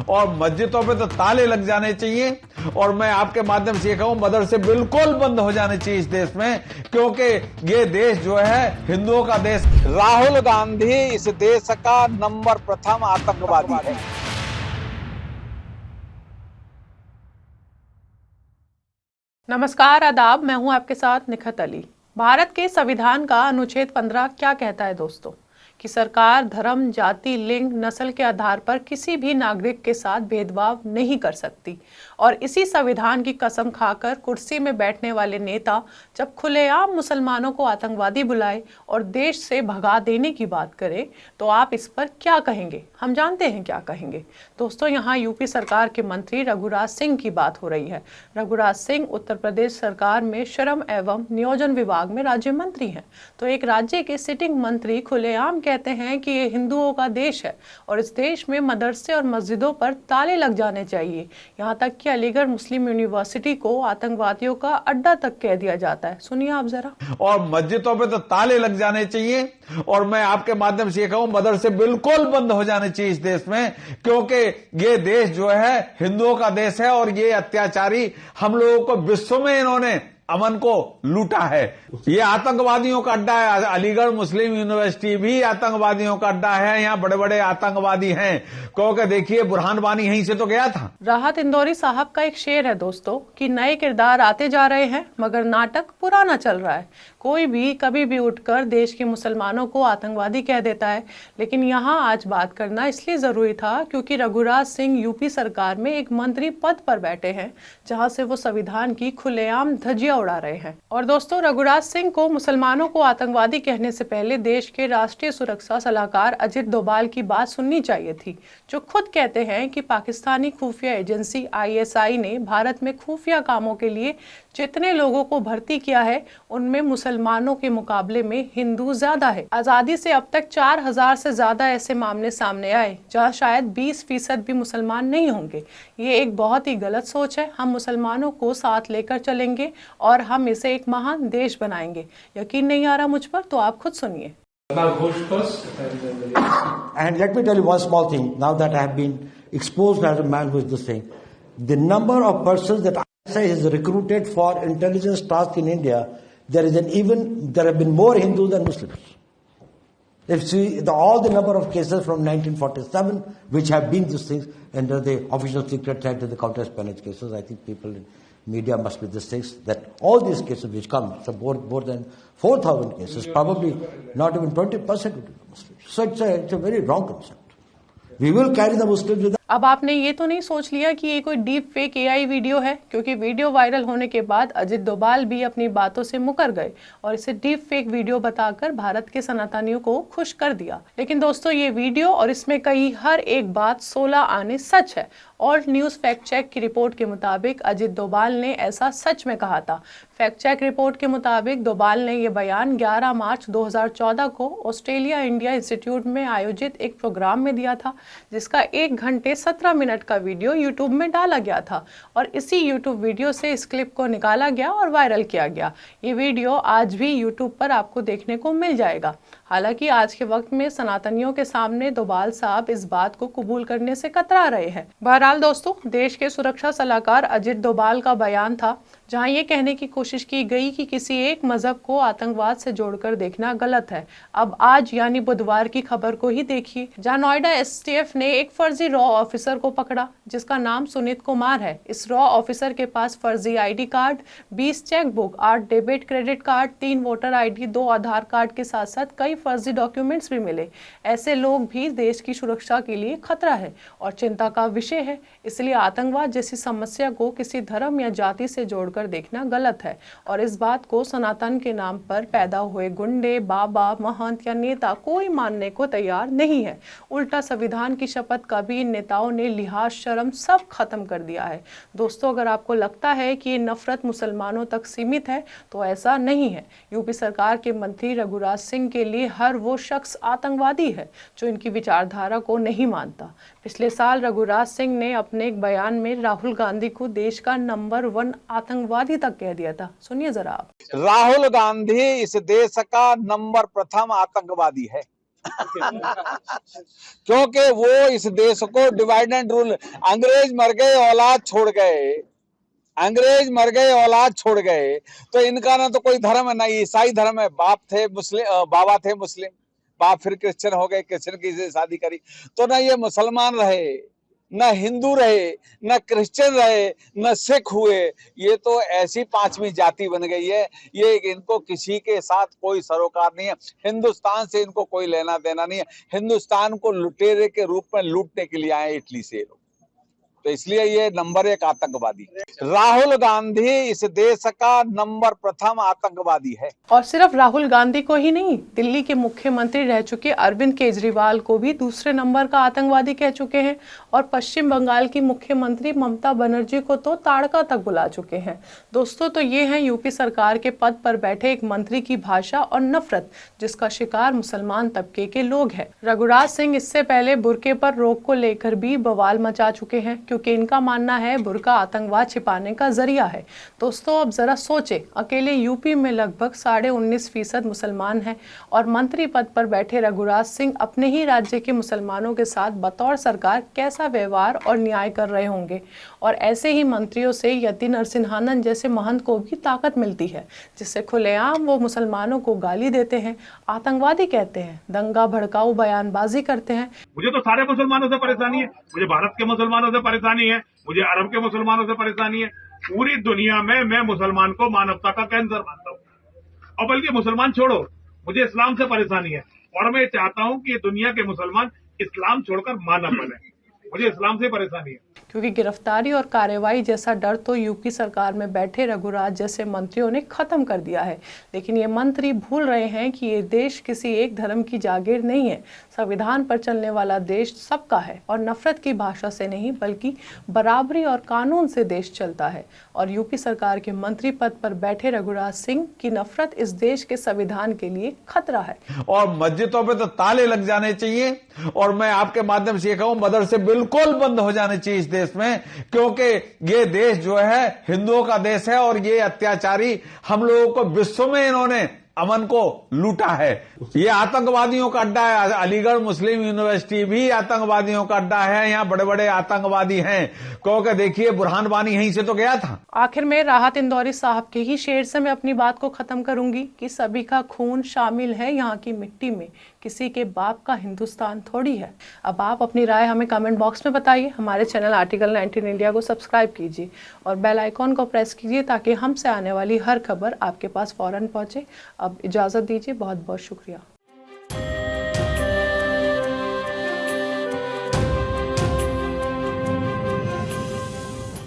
और मस्जिदों पे तो ताले लग जाने चाहिए। और मैं आपके माध्यम से कहूं, मदरसे बिल्कुल बंद हो जाने चाहिए इस देश में, क्योंकि ये देश जो है हिंदुओं का देश। राहुल गांधी इस देश का नंबर प्रथम आतंकवादी है। नमस्कार, आदाब। मैं हूं आपके साथ निखत अली। भारत के संविधान का अनुच्छेद 15 क्या कहता है दोस्तों? कि सरकार धर्म, जाति, लिंग, नस्ल के आधार पर किसी भी नागरिक के साथ भेदभाव नहीं कर सकती। और इसी संविधान की कसम खाकर कुर्सी में बैठने वाले नेता जब खुलेआम मुसलमानों को आतंकवादी बुलाए और देश से भगा देने की बात करें, तो आप इस पर क्या कहेंगे? हम जानते हैं क्या कहेंगे दोस्तों। यहाँ यूपी सरकार के मंत्री रघुराज सिंह की बात हो रही है। रघुराज सिंह उत्तर प्रदेश सरकार में श्रम एवं नियोजन विभाग में राज्य मंत्री हैं। तो एक राज्य के सिटिंग मंत्री खुलेआम कहते हैं कि ये हिंदुओं का देश है और इस देश में मदरसे और मस्जिदों पर ताले लग जाने चाहिए। यहाँ तक कि अलीगढ़ मुस्लिम यूनिवर्सिटी को आतंकवादियों का अड्डा तक कह दिया जाता है। सुनिए आप जरा। और मस्जिदों पे तो ताले लग जाने चाहिए। और मैं आपके माध्यम से कहूं, मदरसे बिल्कुल बंद हो जाने चाहिए इस देश में, क्योंकि ये देश जो है हिंदुओं का देश है। और ये अत्याचारी हम लोगों को विश्व में इन्होंने अमन को लूटा है। ये आतंकवादियों का अड्डा है। अलीगढ़ मुस्लिम यूनिवर्सिटी भी आतंकवादियों का अड्डा है। यहाँ बड़े बड़े आतंकवादी हैं, क्योंकि देखिए बुरहान वानी यहीं से तो गया था। राहत इंदौरी साहब का एक शेर है दोस्तों कि नए किरदार आते जा रहे हैं मगर नाटक पुराना चल रहा है। कोई भी कभी भी उठकर देश के मुसलमानों को आतंकवादी कह देता है। लेकिन यहाँ आज बात करना इसलिए जरूरी था क्योंकि रघुराज सिंह यूपी सरकार में एक मंत्री पद पर बैठे हैं, जहाँ से वो संविधान की खुलेआम धज्जियां उड़ा रहे हैं। और दोस्तों, रघुराज सिंह को मुसलमानों को आतंकवादी कहने से पहले देश के राष्ट्रीय सुरक्षा सलाहकार अजित डोभाल की बात सुननी चाहिए थी, जो खुद कहते हैं कि पाकिस्तानी खुफिया एजेंसी ISI ने भारत में खुफिया कामों के लिए जितने लोगों को भर्ती किया है, उनमें मुसलमानों के मुकाबले में हिंदू ज्यादा है। आजादी से अब तक 4000 से ज्यादा ऐसे मामले सामने आए जहां शायद 20% भी मुसलमान नहीं होंगे। ये एक बहुत ही गलत सोच है। हम मुसलमानों को साथ लेकर चलेंगे और हम इसे एक महान देश बनाएंगे। यकीन नहीं आ रहा मुझ पर? तो आप खुद सुनिए। And let me tell you one small thing. Now that I have been exposed as a man who is this thing, the number of persons that ISI has recruited for intelligence tasks in India, there have been more Hindus than Muslims. If you see all the number of cases from 1947, which have been these things under the official secret side of the counter-espionage cases, I think people in media must be these things, that all these cases which come, so more than 4,000 cases, probably not even 20% would be Muslims. So it's a very wrong concept. We will carry the Muslims with. अब आपने ये तो नहीं सोच लिया कि ये कोई डीप फेक AI वीडियो है? क्योंकि वीडियो वायरल होने के बाद अजित डोभाल भी अपनी बातों से मुकर गए और इसे डीप फेक वीडियो बताकर भारत के सनातनियों को खुश कर दिया। लेकिन दोस्तों, ये वीडियो और इसमें कही हर एक बात 16 आने सच है। ऑल न्यूज फैक्ट चेक की रिपोर्ट के मुताबिक अजित डोभाल ने ऐसा सच में कहा था। फैक्ट चेक रिपोर्ट के मुताबिक डोभाल ने यह बयान 11 मार्च 2014 को ऑस्ट्रेलिया इंडिया इंस्टीट्यूट में आयोजित एक प्रोग्राम में दिया था, जिसका 1 घंटे 17 मिनट का वीडियो यूट्यूब में डाला गया था। और इसी यूट्यूब वीडियो से इस क्लिप को निकाला गया और वायरल किया गया। ये वीडियो आज भी यूट्यूब पर आपको देखने को मिल जाएगा। हालांकि आज के वक्त में सनातनियों के सामने डोभाल साहब इस बात को कबूल करने से कतरा रहे हैं। बहरहाल दोस्तों, देश के सुरक्षा सलाहकार अजित डोभाल का बयान था, जहां ये कहने की कोशिश की गई कि किसी एक मजहब को आतंकवाद से जोड़कर देखना गलत है। अब आज यानी बुधवार की खबर को ही देखिए, जहां नोएडा STF ने एक फर्जी रॉ ऑफिसर को पकड़ा, जिसका नाम सुनीत कुमार है। इस रॉ ऑफिसर के पास फर्जी ID card, 20 cheque book, 8 debit credit card, 3 voter ID, 2 आधार कार्ड के साथ साथ कई फर्जी डॉक्यूमेंट्स भी मिले। ऐसे लोग भी देश की सुरक्षा के लिए खतरा है और चिंता का विषय है। इसलिए आतंकवाद जैसी समस्या को किसी धर्म या जाति से जोड़कर देखना गलत है। और इस बात को सनातन के नाम पर पैदा हुए गुंडे, बाबा, महंत या नेता कोई मानने को तैयार नहीं है। उल्टा संविधान की शपथ का भी इन नेताओं ने लिहाज, शर्म सब खत्म कर दिया है। दोस्तों, अगर आपको लगता है कि ये नफरत मुसलमानों तक सीमित है, तो ऐसा नहीं है। यूपी सरकार के मंत्री रघुराज सिंह के लिए हर वो शख्स आतंकवादी है जो इनकी विचारधारा को नहीं मानता। पिछले साल रघुराज सिंह ने अपने एक बयान में राहुल गांधी को देश का नंबर 1 आतंकवादी तक कह दिया था। सुनिए जरा आप। राहुल गांधी इस देश का नंबर प्रथम आतंकवादी है। क्योंकि वो इस देश को डिवाइड एंड रूल, अंग्रेज मर गए औलाद छोड़ गए, अंग्रेज मर गए औलाद छोड़ गए, तो इनका ना तो कोई धर्म है ना ईसाई धर्म है। बाप थे मुस्लिम, बाबा थे मुस्लिम, बाप फिर क्रिश्चियन हो गए, क्रिश्चियन की से शादी करी, तो ना ये मुसलमान रहे, न हिंदू रहे, न क्रिश्चियन रहे, न सिख हुए। ये तो ऐसी पांचवी जाति बन गई है। ये इनको किसी के साथ कोई सरोकार नहीं है, हिंदुस्तान से इनको कोई लेना देना नहीं है। हिंदुस्तान को लुटेरे के रूप में लूटने के लिए आए इटली से लोग, तो इसलिए ये नंबर 1 आतंकवादी। राहुल गांधी इस देश का नंबर प्रथम आतंकवादी है। और सिर्फ राहुल गांधी को ही नहीं, दिल्ली के मुख्यमंत्री रह चुके अरविंद केजरीवाल को भी दूसरे नंबर का आतंकवादी कह चुके हैं, और पश्चिम बंगाल की मुख्यमंत्री ममता बनर्जी को तो ताड़का तक बुला चुके हैं। दोस्तों, तो ये है यूपी सरकार के पद पर बैठे एक मंत्री की भाषा और नफरत, जिसका शिकार मुसलमान तबके के लोग हैं। रघुराज सिंह इससे पहले बुर्के पर रोक को लेकर भी बवाल मचा चुके हैं, क्योंकि इनका मानना है बुर्का आतंकवाद छिपाने का जरिया है। दोस्तों, अब जरा सोचें, अकेले यूपी में लगभग 19.5% मुसलमान हैं, और मंत्री पद पर बैठे रघुराज सिंह अपने ही राज्य के मुसलमानों के साथ बतौर सरकार कैसा व्यवहार और न्याय कर रहे होंगे। और ऐसे ही मंत्रियों से यति नरसिंहानंद जैसे महंत को भी ताकत मिलती है, जिससे खुलेआम वो मुसलमानों को गाली देते हैं, आतंकवादी कहते हैं, दंगा भड़काऊ बयानबाजी करते हैं। मुझे तो सारे मुसलमानों से परेशानी है, मुझे भारत के मुसलमानों से परेशानी है, मुझे अरब के मुसलमानों से परेशानी है। पूरी दुनिया में मैं मुसलमान को मानवता का कैंसर मानता हूँ, और बल्कि मुसलमान छोड़ो, मुझे इस्लाम से परेशानी है, और मैं चाहता हूँ कि दुनिया के मुसलमान इस्लाम छोड़कर मानव बने। मुझे इस्लाम से परेशानी है, क्योंकि गिरफ्तारी और कार्रवाई जैसा डर तो यूपी सरकार में बैठे रघुराज जैसे मंत्रियों ने खत्म कर दिया है। लेकिन ये मंत्री भूल रहे हैं कि ये देश किसी एक धर्म की जागीर नहीं है। संविधान पर चलने वाला देश सबका है, और नफरत की भाषा से नहीं बल्कि बराबरी और कानून से देश चलता है। और यूपी सरकार के मंत्री पद पर बैठे रघुराज सिंह की नफरत इस देश के संविधान के लिए खतरा है। और मस्जिदों पे तो ताले लग जाने चाहिए, और मैं आपके माध्यम से कहूं मदरसे बिल्कुल बंद हो जाने चाहिए इस देश में, क्योंकि ये देश जो है हिंदुओं का देश है, और ये अत्याचारी हम लोगों को विश्व में इन्होंने अमन को लूटा है। ये आतंकवादियों का अड्डा है। अलीगढ़ मुस्लिम यूनिवर्सिटी भी आतंकवादियों का अड्डा है। यहाँ बड़े बड़े आतंकवादी हैं, क्योंकि देखिए बुरहान वानी यहीं से तो गया था। आखिर में राहत इंदौरी साहब के ही शेर से मैं अपनी बात को खत्म करूंगी कि सभी का खून शामिल है यहाँ की मिट्टी में, किसी के बाप का हिंदुस्तान थोड़ी है। अब आप अपनी राय हमें कमेंट बॉक्स में बताइए। हमारे चैनल आर्टिकल 19 इंडिया को सब्सक्राइब कीजिए और बेल आइकॉन को प्रेस कीजिए, ताकि हमसे आने वाली हर खबर आपके पास फौरन पहुंचे। अब इजाजत दीजिए, बहुत बहुत शुक्रिया।